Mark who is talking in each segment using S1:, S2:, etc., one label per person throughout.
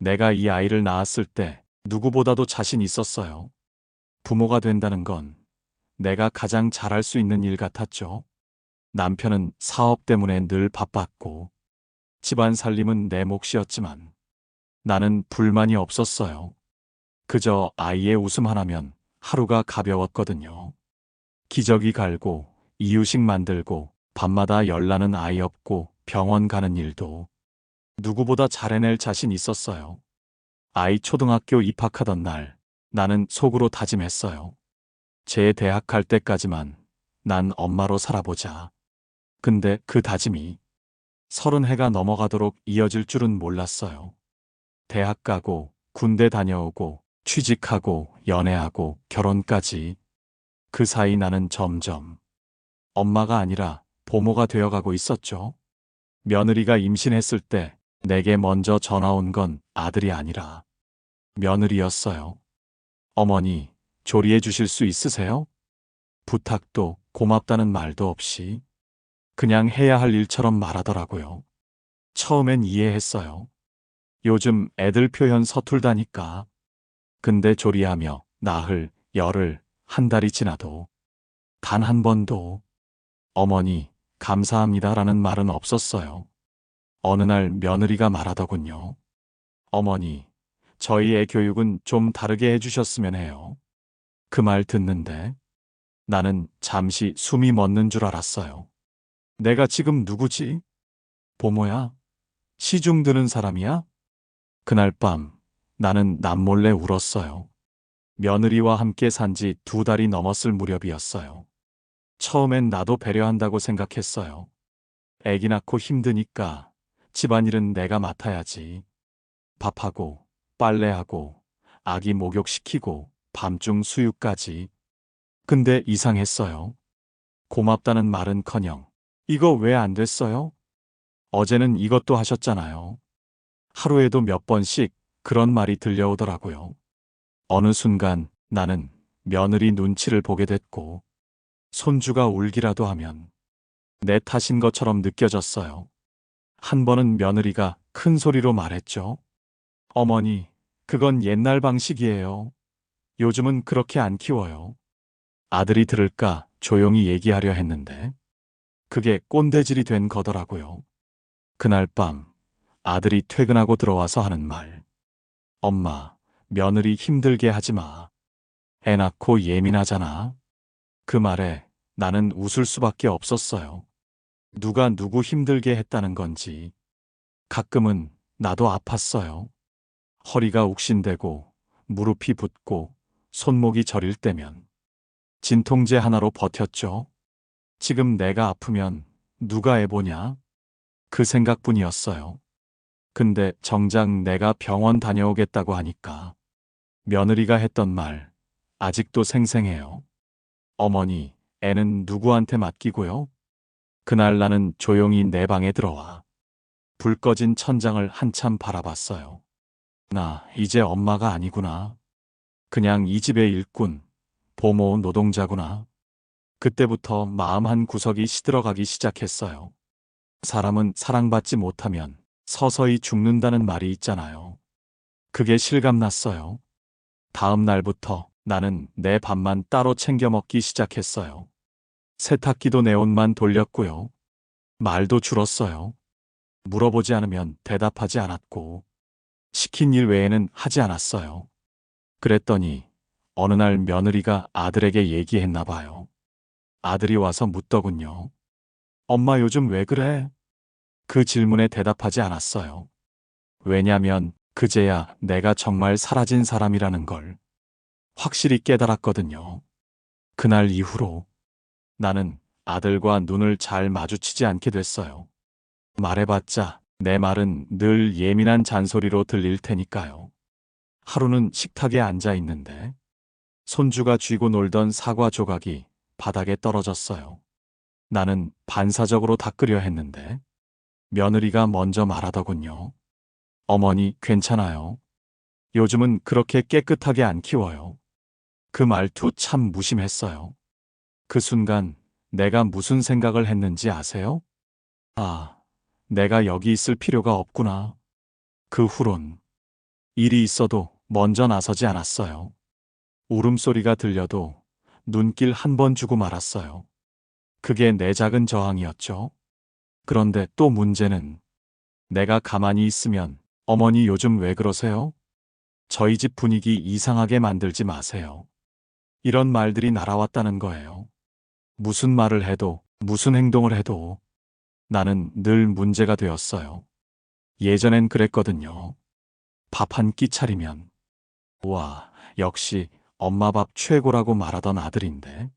S1: 내가 이 아이를 낳았을 때 누구보다도 자신 있었어요. 부모가 된다는 건 내가 가장 잘할 수 있는 일 같았죠. 남편은 사업 때문에 늘 바빴고 집안 살림은 내 몫이었지만 나는 불만이 없었어요. 그저 아이의 웃음 하나면 하루가 가벼웠거든요. 기저귀 갈고 이유식 만들고 밤마다 열나는 아이 업고 병원 가는 일도 누구보다 잘 해낼 자신 있었어요. 아이 초등학교 입학하던 날 나는 속으로 다짐했어요. 제 대학 갈 때까지만 난 엄마로 살아보자. 근데 그 다짐이 30해가 넘어가도록 이어질 줄은 몰랐어요. 대학 가고 군대 다녀오고 취직하고 연애하고 결혼까지 그 사이 나는 점점 엄마가 아니라 보모가 되어가고 있었죠. 며느리가 임신했을 때 내게 먼저 전화 온 건 아들이 아니라 며느리였어요. 어머니, 조리해 주실 수 있으세요? 부탁도 고맙다는 말도 없이 그냥 해야 할 일처럼 말하더라고요. 처음엔 이해했어요. 요즘 애들 표현 서툴다니까. 근데 조리하며 나흘, 열흘, 한 달이 지나도 단 한 번도 어머니, 감사합니다라는 말은 없었어요. 어느 날 며느리가 말하더군요. 어머니, 저희 애 교육은 좀 다르게 해주셨으면 해요. 그 말 듣는데 나는 잠시 숨이 멎는 줄 알았어요. 내가 지금 누구지? 보모야? 시중 드는 사람이야? 그날 밤 나는 남몰래 울었어요. 며느리와 함께 산지 2달이 넘었을 무렵이었어요. 처음엔 나도 배려한다고 생각했어요. 애기 낳고 힘드니까 집안일은 내가 맡아야지. 밥하고 빨래하고 아기 목욕시키고 밤중 수유까지. 근데 이상했어요. 고맙다는 말은커녕 이거 왜 안 됐어요? 어제는 이것도 하셨잖아요. 하루에도 몇 번씩 그런 말이 들려오더라고요. 어느 순간 나는 며느리 눈치를 보게 됐고 손주가 울기라도 하면 내 탓인 것처럼 느껴졌어요. 한 번은 며느리가 큰 소리로 말했죠. 어머니, 그건 옛날 방식이에요. 요즘은 그렇게 안 키워요. 아들이 들을까 조용히 얘기하려 했는데 그게 꼰대질이 된 거더라고요. 그날 밤 아들이 퇴근하고 들어와서 하는 말. 엄마, 며느리 힘들게 하지 마. 애 낳고 예민하잖아. 그 말에 나는 웃을 수밖에 없었어요. 누가 누구 힘들게 했다는 건지. 가끔은 나도 아팠어요. 허리가 욱신대고 무릎이 붓고 손목이 저릴 때면 진통제 하나로 버텼죠. 지금 내가 아프면 누가 애 보냐? 그 생각뿐이었어요. 근데 정작 내가 병원 다녀오겠다고 하니까 며느리가 했던 말 아직도 생생해요. 어머니, 애는 누구한테 맡기고요? 그날 나는 조용히 내 방에 들어와 불 꺼진 천장을 한참 바라봤어요. 나 이제 엄마가 아니구나. 그냥 이 집의 일꾼, 보모 노동자구나. 그때부터 마음 한 구석이 시들어가기 시작했어요. 사람은 사랑받지 못하면 서서히 죽는다는 말이 있잖아요. 그게 실감났어요. 다음 날부터 나는 내 밥만 따로 챙겨 먹기 시작했어요. 세탁기도 내 옷만 돌렸고요. 말도 줄었어요. 물어보지 않으면 대답하지 않았고, 시킨 일 외에는 하지 않았어요. 그랬더니 어느 날 며느리가 아들에게 얘기했나 봐요. 아들이 와서 묻더군요. 엄마 요즘 왜 그래? 그 질문에 대답하지 않았어요. 왜냐면 그제야 내가 정말 사라진 사람이라는 걸 확실히 깨달았거든요. 그날 이후로 나는 아들과 눈을 잘 마주치지 않게 됐어요. 말해봤자 내 말은 늘 예민한 잔소리로 들릴 테니까요. 하루는 식탁에 앉아 있는데 손주가 쥐고 놀던 사과 조각이 바닥에 떨어졌어요. 나는 반사적으로 닦으려 했는데 며느리가 먼저 말하더군요. 어머니, 괜찮아요. 요즘은 그렇게 깨끗하게 안 키워요. 그 말투 참 무심했어요. 그 순간 내가 무슨 생각을 했는지 아세요? 아, 내가 여기 있을 필요가 없구나. 그 후론 일이 있어도 먼저 나서지 않았어요. 울음소리가 들려도 눈길 한 번 주고 말았어요. 그게 내 작은 저항이었죠. 그런데 또 문제는 내가 가만히 있으면 어머니 요즘 왜 그러세요? 저희 집 분위기 이상하게 만들지 마세요. 이런 말들이 날아왔다는 거예요. 무슨 말을 해도 무슨 행동을 해도 나는 늘 문제가 되었어요. 예전엔 그랬거든요. 밥 한 끼 차리면 와, 역시 엄마 밥 최고라고 말하던 아들인데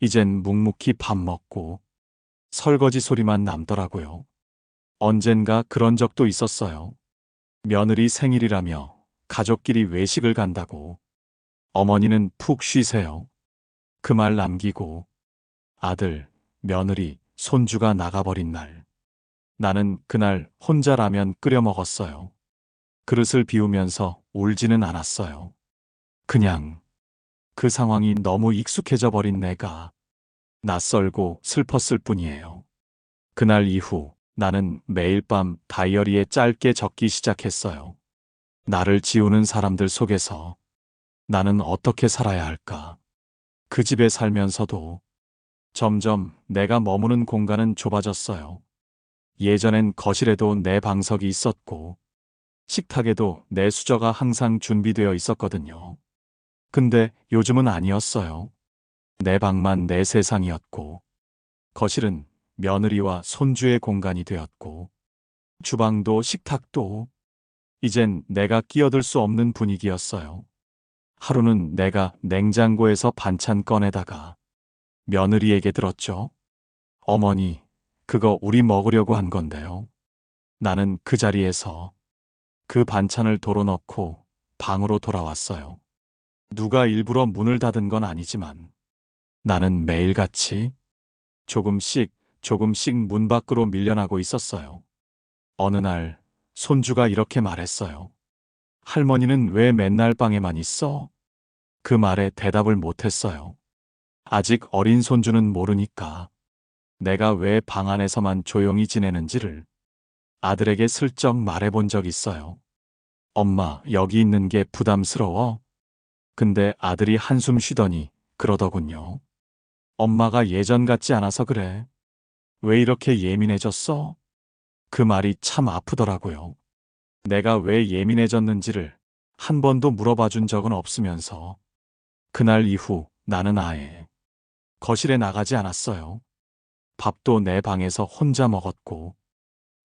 S1: 이젠 묵묵히 밥 먹고 설거지 소리만 남더라고요. 언젠가 그런 적도 있었어요. 며느리 생일이라며 가족끼리 외식을 간다고 어머니는 푹 쉬세요. 그 말 남기고 아들, 며느리, 손주가 나가버린 날 나는 그날 혼자 라면 끓여 먹었어요. 그릇을 비우면서 울지는 않았어요. 그냥 그 상황이 너무 익숙해져 버린 내가 낯설고 슬펐을 뿐이에요. 그날 이후 나는 매일 밤 다이어리에 짧게 적기 시작했어요. 나를 지우는 사람들 속에서 나는 어떻게 살아야 할까? 그 집에 살면서도 점점 내가 머무는 공간은 좁아졌어요. 예전엔 거실에도 내 방석이 있었고 식탁에도 내 수저가 항상 준비되어 있었거든요. 근데 요즘은 아니었어요. 내 방만 내 세상이었고 거실은 며느리와 손주의 공간이 되었고 주방도 식탁도 이젠 내가 끼어들 수 없는 분위기였어요. 하루는 내가 냉장고에서 반찬 꺼내다가 며느리에게 들었죠. 어머니, 그거 우리 먹으려고 한 건데요. 나는 그 자리에서 그 반찬을 도로 넣고 방으로 돌아왔어요. 누가 일부러 문을 닫은 건 아니지만 나는 매일같이 조금씩 문 밖으로 밀려나고 있었어요. 어느 날 손주가 이렇게 말했어요. 할머니는 왜 맨날 방에만 있어? 그 말에 대답을 못했어요. 아직 어린 손주는 모르니까 내가 왜 방 안에서만 조용히 지내는지를 아들에게 슬쩍 말해본 적 있어요. 엄마, 여기 있는 게 부담스러워? 근데 아들이 한숨 쉬더니 그러더군요. 엄마가 예전 같지 않아서 그래. 왜 이렇게 예민해졌어? 그 말이 참 아프더라고요. 내가 왜 예민해졌는지를 한 번도 물어봐 준 적은 없으면서 그날 이후 나는 아예 거실에 나가지 않았어요. 밥도 내 방에서 혼자 먹었고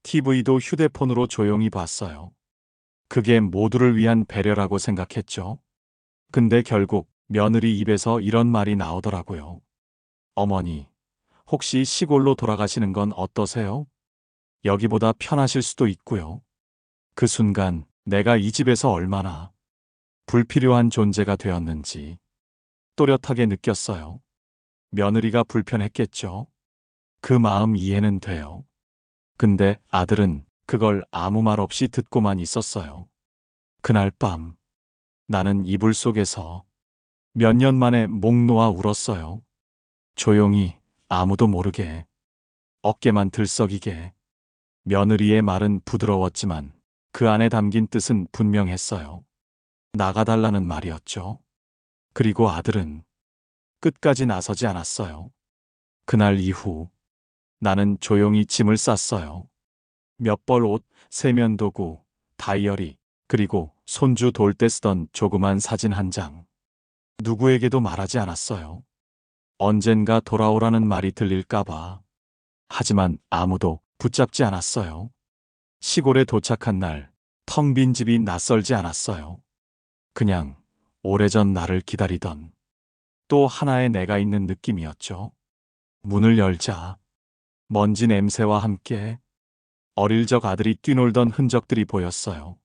S1: TV도 휴대폰으로 조용히 봤어요. 그게 모두를 위한 배려라고 생각했죠. 근데 결국 며느리 입에서 이런 말이 나오더라고요. 어머니, 혹시 시골로 돌아가시는 건 어떠세요? 여기보다 편하실 수도 있고요. 그 순간 내가 이 집에서 얼마나 불필요한 존재가 되었는지 또렷하게 느꼈어요. 며느리가 불편했겠죠. 그 마음 이해는 돼요. 근데 아들은 그걸 아무 말 없이 듣고만 있었어요. 그날 밤 나는 이불 속에서 몇 년 만에 목 놓아 울었어요. 조용히 아무도 모르게 어깨만 들썩이게. 며느리의 말은 부드러웠지만 그 안에 담긴 뜻은 분명했어요. 나가달라는 말이었죠. 그리고 아들은 끝까지 나서지 않았어요. 그날 이후 나는 조용히 짐을 쌌어요. 몇 벌 옷, 세면도구, 다이어리, 그리고 손주 돌 때 쓰던 조그만 사진 한 장. 누구에게도 말하지 않았어요. 언젠가 돌아오라는 말이 들릴까봐. 하지만 아무도 붙잡지 않았어요. 시골에 도착한 날, 텅 빈 집이 낯설지 않았어요. 그냥 오래전 나를 기다리던 또 하나의 내가 있는 느낌이었죠. 문을 열자 먼지 냄새와 함께 어릴 적 아들이 뛰놀던 흔적들이 보였어요.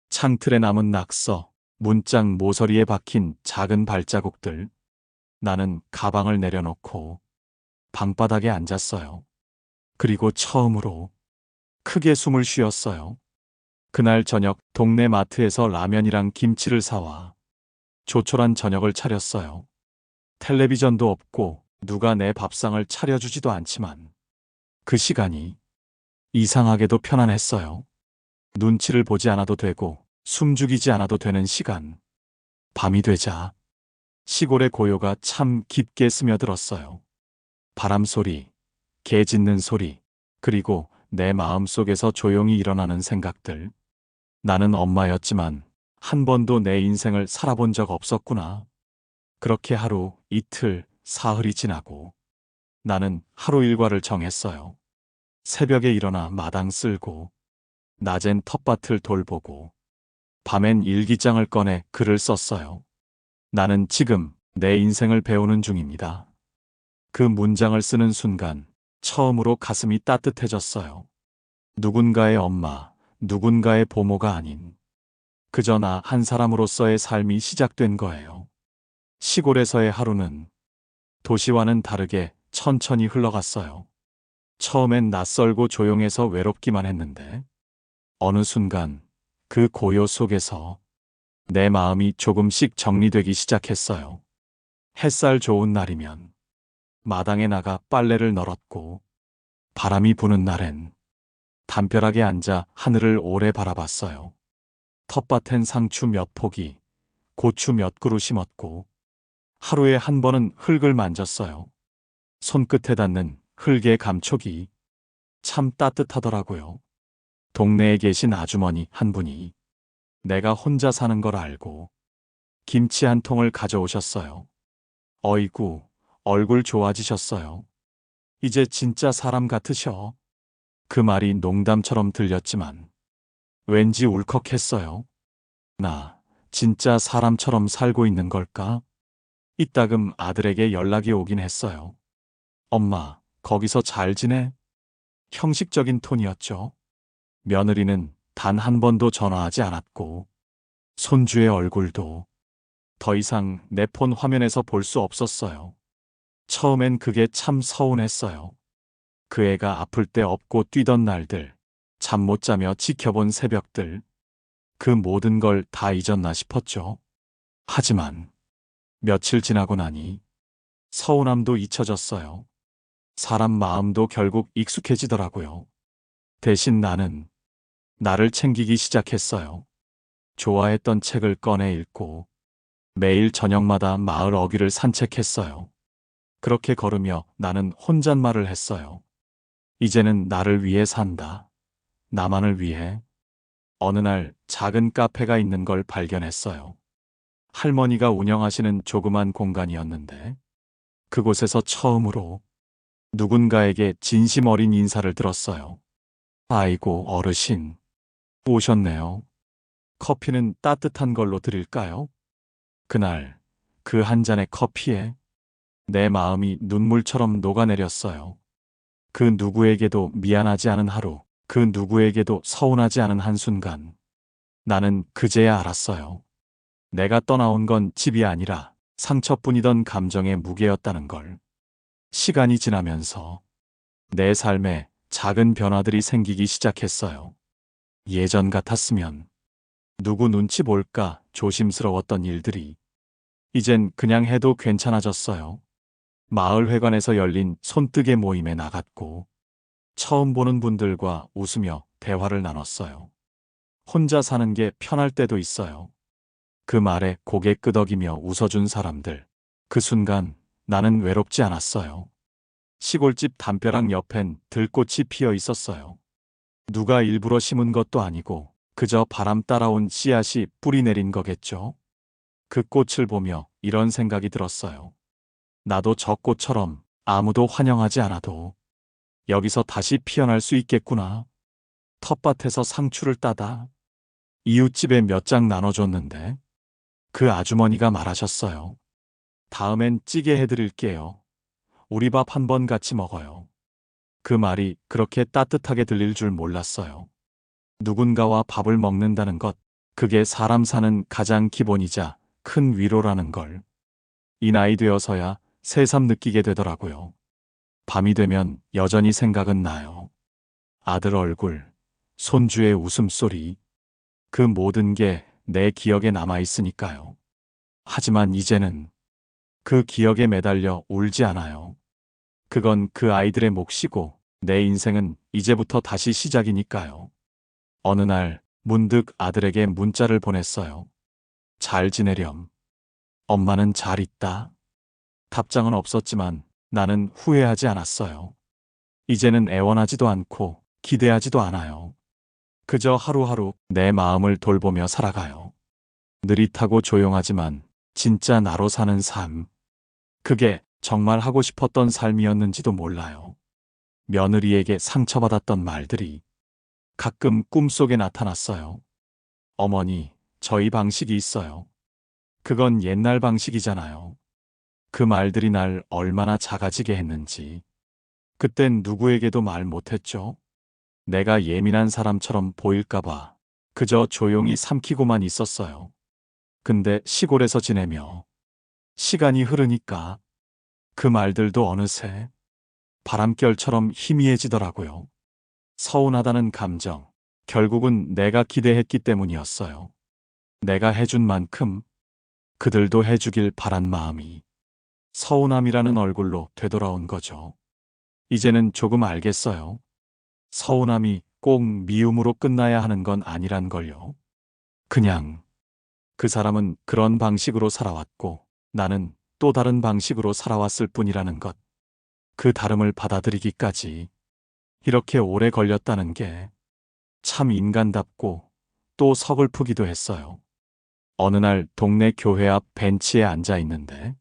S1: 창틀에 남은 낙서, 문짝 모서리에 박힌 작은 발자국들. 나는 가방을 내려놓고 방바닥에 앉았어요. 그리고 처음으로 크게 숨을 쉬었어요. 그날 저녁 동네 마트에서 라면이랑 김치를 사와 조촐한 저녁을 차렸어요. 텔레비전도 없고 누가 내 밥상을 차려주지도 않지만 그 시간이 이상하게도 편안했어요. 눈치를 보지 않아도 되고 숨죽이지 않아도 되는 시간. 밤이 되자 시골의 고요가 참 깊게 스며들었어요. 바람 소리, 개 짖는 소리, 그리고 내 마음속에서 조용히 일어나는 생각들. 나는 엄마였지만 한 번도 내 인생을 살아본 적 없었구나. 그렇게 하루, 이틀, 사흘이 지나고 나는 하루 일과를 정했어요. 새벽에 일어나 마당 쓸고, 낮엔 텃밭을 돌보고, 밤엔 일기장을 꺼내 글을 썼어요. 나는 지금 내 인생을 배우는 중입니다. 그 문장을 쓰는 순간 처음으로 가슴이 따뜻해졌어요. 누군가의 엄마, 누군가의 보모가 아닌 그저 나 한 사람으로서의 삶이 시작된 거예요. 시골에서의 하루는 도시와는 다르게 천천히 흘러갔어요. 처음엔 낯설고 조용해서 외롭기만 했는데 어느 순간 그 고요 속에서 내 마음이 조금씩 정리되기 시작했어요. 햇살 좋은 날이면 마당에 나가 빨래를 널었고 바람이 부는 날엔 담벼락에 앉아 하늘을 오래 바라봤어요. 텃밭엔 상추 몇 포기, 고추 몇 그루 심었고 하루에 한 번은 흙을 만졌어요. 손끝에 닿는 흙의 감촉이 참 따뜻하더라고요. 동네에 계신 아주머니 한 분이 내가 혼자 사는 걸 알고 김치 한 통을 가져오셨어요. 어이구, 얼굴 좋아지셨어요. 이제 진짜 사람 같으셔. 그 말이 농담처럼 들렸지만 왠지 울컥했어요. 나 진짜 사람처럼 살고 있는 걸까? 이따금 아들에게 연락이 오긴 했어요. 엄마, 거기서 잘 지내? 형식적인 톤이었죠. 며느리는 단 한 번도 전화하지 않았고 손주의 얼굴도 더 이상 내 폰 화면에서 볼 수 없었어요. 처음엔 그게 참 서운했어요. 그 애가 아플 때 업고 뛰던 날들, 잠 못 자며 지켜본 새벽들, 그 모든 걸 다 잊었나 싶었죠. 하지만 며칠 지나고 나니 서운함도 잊혀졌어요. 사람 마음도 결국 익숙해지더라고요. 대신 나는 나를 챙기기 시작했어요. 좋아했던 책을 꺼내 읽고 매일 저녁마다 마을 어귀를 산책했어요. 그렇게 걸으며 나는 혼잣말을 했어요. 이제는 나를 위해 산다. 나만을 위해. 어느 날 작은 카페가 있는 걸 발견했어요. 할머니가 운영하시는 조그만 공간이었는데 그곳에서 처음으로 누군가에게 진심 어린 인사를 들었어요. 아이고, 어르신. 오셨네요. 커피는 따뜻한 걸로 드릴까요? 그날 그 한 잔의 커피에 내 마음이 눈물처럼 녹아내렸어요. 그 누구에게도 미안하지 않은 하루, 그 누구에게도 서운하지 않은 한순간. 나는 그제야 알았어요. 내가 떠나온 건 집이 아니라 상처뿐이던 감정의 무게였다는 걸. 시간이 지나면서 내 삶에 작은 변화들이 생기기 시작했어요. 예전 같았으면 누구 눈치 볼까 조심스러웠던 일들이 이젠 그냥 해도 괜찮아졌어요. 마을회관에서 열린 손뜨개 모임에 나갔고 처음 보는 분들과 웃으며 대화를 나눴어요. 혼자 사는 게 편할 때도 있어요. 그 말에 고개 끄덕이며 웃어준 사람들. 그 순간 나는 외롭지 않았어요. 시골집 담벼락 옆엔 들꽃이 피어 있었어요. 누가 일부러 심은 것도 아니고 그저 바람 따라온 씨앗이 뿌리 내린 거겠죠. 그 꽃을 보며 이런 생각이 들었어요. 나도 저 꽃처럼 아무도 환영하지 않아도 여기서 다시 피어날 수 있겠구나. 텃밭에서 상추를 따다 이웃집에 몇 장 나눠줬는데 그 아주머니가 말하셨어요. 다음엔 찌개 해드릴게요. 우리 밥 한 번 같이 먹어요. 그 말이 그렇게 따뜻하게 들릴 줄 몰랐어요. 누군가와 밥을 먹는다는 것, 그게 사람 사는 가장 기본이자 큰 위로라는 걸. 이 나이 되어서야 새삼 느끼게 되더라고요. 밤이 되면 여전히 생각은 나요. 아들 얼굴, 손주의 웃음소리, 그 모든 게 내 기억에 남아있으니까요. 하지만 이제는 그 기억에 매달려 울지 않아요. 그건 그 아이들의 몫이고 내 인생은 이제부터 다시 시작이니까요. 어느 날 문득 아들에게 문자를 보냈어요. 잘 지내렴. 엄마는 잘 있다. 답장은 없었지만 나는 후회하지 않았어요. 이제는 애원하지도 않고 기대하지도 않아요. 그저 하루하루 내 마음을 돌보며 살아가요. 느릿하고 조용하지만 진짜 나로 사는 삶. 그게 정말 하고 싶었던 삶이었는지도 몰라요. 며느리에게 상처받았던 말들이 가끔 꿈속에 나타났어요. 어머니, 저희 방식이 있어요. 그건 옛날 방식이잖아요. 그 말들이 날 얼마나 작아지게 했는지. 그땐 누구에게도 말 못했죠. 내가 예민한 사람처럼 보일까봐 그저 조용히 삼키고만 있었어요. 근데 시골에서 지내며 시간이 흐르니까 그 말들도 어느새 바람결처럼 희미해지더라고요. 서운하다는 감정, 결국은 내가 기대했기 때문이었어요. 내가 해준 만큼 그들도 해주길 바란 마음이 서운함이라는 얼굴로 되돌아온 거죠. 이제는 조금 알겠어요. 서운함이 꼭 미움으로 끝나야 하는 건 아니란 걸요. 그냥 그 사람은 그런 방식으로 살아왔고 나는 또 다른 방식으로 살아왔을 뿐이라는 것. 그 다름을 받아들이기까지 이렇게 오래 걸렸다는 게 참 인간답고 또 서글프기도 했어요. 어느 날 동네 교회 앞 벤치에 앉아 있는데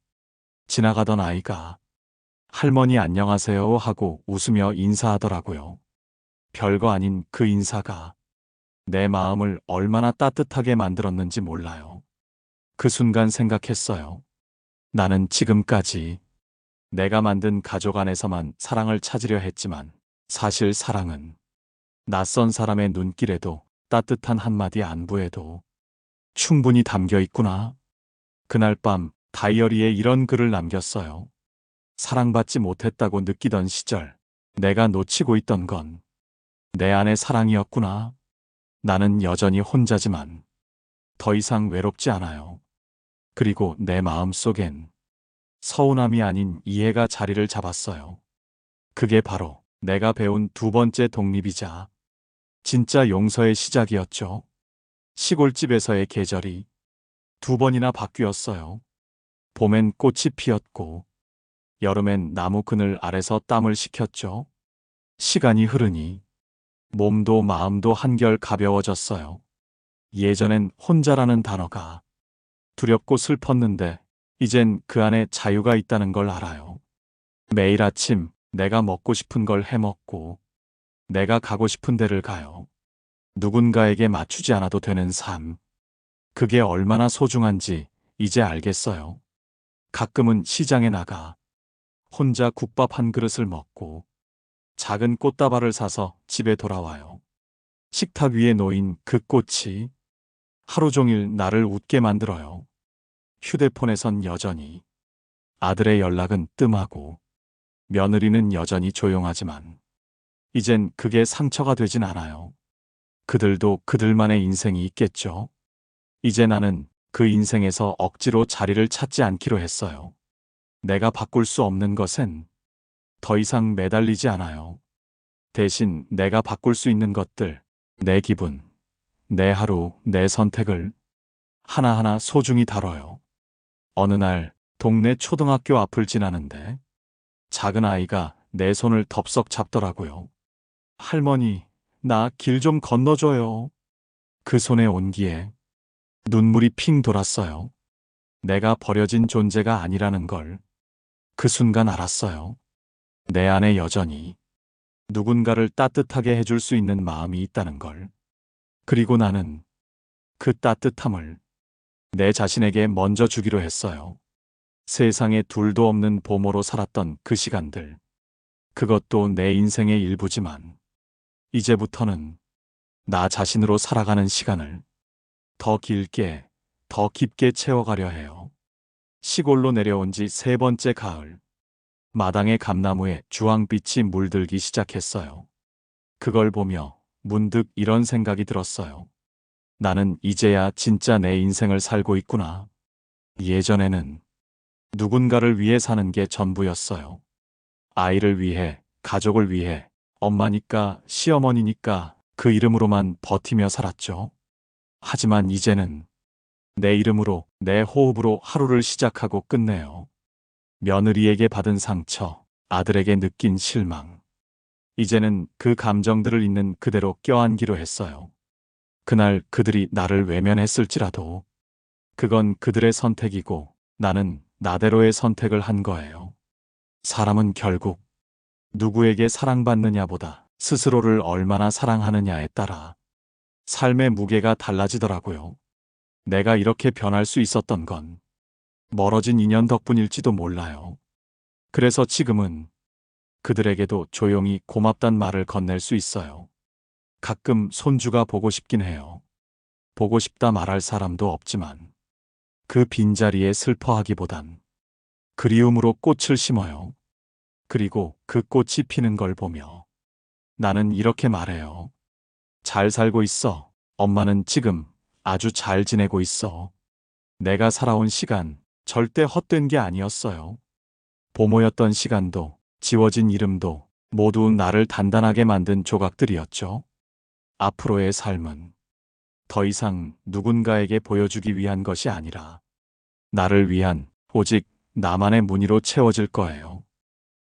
S1: 지나가던 아이가 할머니 안녕하세요 하고 웃으며 인사하더라고요. 별거 아닌 그 인사가 내 마음을 얼마나 따뜻하게 만들었는지 몰라요. 그 순간 생각했어요. 나는 지금까지 내가 만든 가족 안에서만 사랑을 찾으려 했지만 사실 사랑은 낯선 사람의 눈길에도 따뜻한 한마디 안부에도 충분히 담겨 있구나. 그날 밤 다이어리에 이런 글을 남겼어요. 사랑받지 못했다고 느끼던 시절 내가 놓치고 있던 건 내 안의 사랑이었구나. 나는 여전히 혼자지만 더 이상 외롭지 않아요. 그리고 내 마음 속엔 서운함이 아닌 이해가 자리를 잡았어요. 그게 바로 내가 배운 두 번째 독립이자 진짜 용서의 시작이었죠. 시골집에서의 계절이 두 번이나 바뀌었어요. 봄엔 꽃이 피었고 여름엔 나무 그늘 아래서 땀을 식혔죠. 시간이 흐르니 몸도 마음도 한결 가벼워졌어요. 예전엔 혼자라는 단어가 두렵고 슬펐는데 이젠 그 안에 자유가 있다는 걸 알아요. 매일 아침 내가 먹고 싶은 걸 해먹고 내가 가고 싶은 데를 가요. 누군가에게 맞추지 않아도 되는 삶. 그게 얼마나 소중한지 이제 알겠어요. 가끔은 시장에 나가 혼자 국밥 한 그릇을 먹고 작은 꽃다발을 사서 집에 돌아와요. 식탁 위에 놓인 그 꽃이 하루 종일 나를 웃게 만들어요. 휴대폰에선 여전히 아들의 연락은 뜸하고 며느리는 여전히 조용하지만 이젠 그게 상처가 되진 않아요. 그들도 그들만의 인생이 있겠죠. 이제 나는 그 인생에서 억지로 자리를 찾지 않기로 했어요. 내가 바꿀 수 없는 것엔 더 이상 매달리지 않아요. 대신 내가 바꿀 수 있는 것들, 내 기분, 내 하루, 내 선택을 하나하나 소중히 다뤄요. 어느 날 동네 초등학교 앞을 지나는데 작은 아이가 내 손을 덥석 잡더라고요. 할머니, 나 길 좀 건너줘요. 그 손의 온기에 눈물이 핑 돌았어요. 내가 버려진 존재가 아니라는 걸 그 순간 알았어요. 내 안에 여전히 누군가를 따뜻하게 해줄 수 있는 마음이 있다는 걸. 그리고 나는 그 따뜻함을 내 자신에게 먼저 주기로 했어요. 세상에 둘도 없는 보모로 살았던 그 시간들. 그것도 내 인생의 일부지만 이제부터는 나 자신으로 살아가는 시간을 더 길게, 더 깊게 채워가려 해요. 시골로 내려온 지 세 번째 가을. 마당의 감나무에 주황빛이 물들기 시작했어요. 그걸 보며 문득 이런 생각이 들었어요. 나는 이제야 진짜 내 인생을 살고 있구나. 예전에는 누군가를 위해 사는 게 전부였어요. 아이를 위해, 가족을 위해, 엄마니까, 시어머니니까, 그 이름으로만 버티며 살았죠. 하지만 이제는 내 이름으로, 내 호흡으로 하루를 시작하고 끝내요. 며느리에게 받은 상처, 아들에게 느낀 실망. 이제는 그 감정들을 있는 그대로 껴안기로 했어요. 그날 그들이 나를 외면했을지라도 그건 그들의 선택이고 나는 나대로의 선택을 한 거예요. 사람은 결국 누구에게 사랑받느냐보다 스스로를 얼마나 사랑하느냐에 따라 삶의 무게가 달라지더라고요. 내가 이렇게 변할 수 있었던 건 멀어진 인연 덕분일지도 몰라요. 그래서 지금은 그들에게도 조용히 고맙단 말을 건넬 수 있어요. 가끔 손주가 보고 싶긴 해요. 보고 싶다 말할 사람도 없지만 그 빈자리에 슬퍼하기보단 그리움으로 꽃을 심어요. 그리고 그 꽃이 피는 걸 보며 나는 이렇게 말해요. 잘 살고 있어. 엄마는 지금 아주 잘 지내고 있어. 내가 살아온 시간 절대 헛된 게 아니었어요. 보모였던 시간도 지워진 이름도 모두 나를 단단하게 만든 조각들이었죠. 앞으로의 삶은 더 이상 누군가에게 보여주기 위한 것이 아니라 나를 위한 오직 나만의 무늬로 채워질 거예요.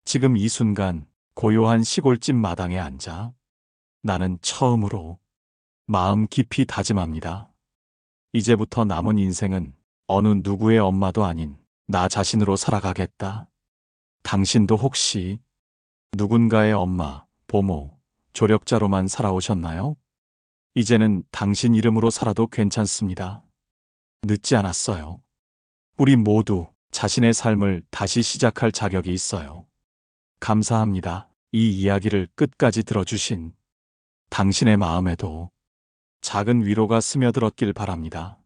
S1: 지금 이 순간 고요한 시골집 마당에 앉아 나는 처음으로 마음 깊이 다짐합니다. 이제부터 남은 인생은 어느 누구의 엄마도 아닌 나 자신으로 살아가겠다. 당신도 혹시 누군가의 엄마, 보모, 조력자로만 살아오셨나요? 이제는 당신 이름으로 살아도 괜찮습니다. 늦지 않았어요. 우리 모두 자신의 삶을 다시 시작할 자격이 있어요. 감사합니다. 이 이야기를 끝까지 들어주신 당신의 마음에도 작은 위로가 스며들었길 바랍니다.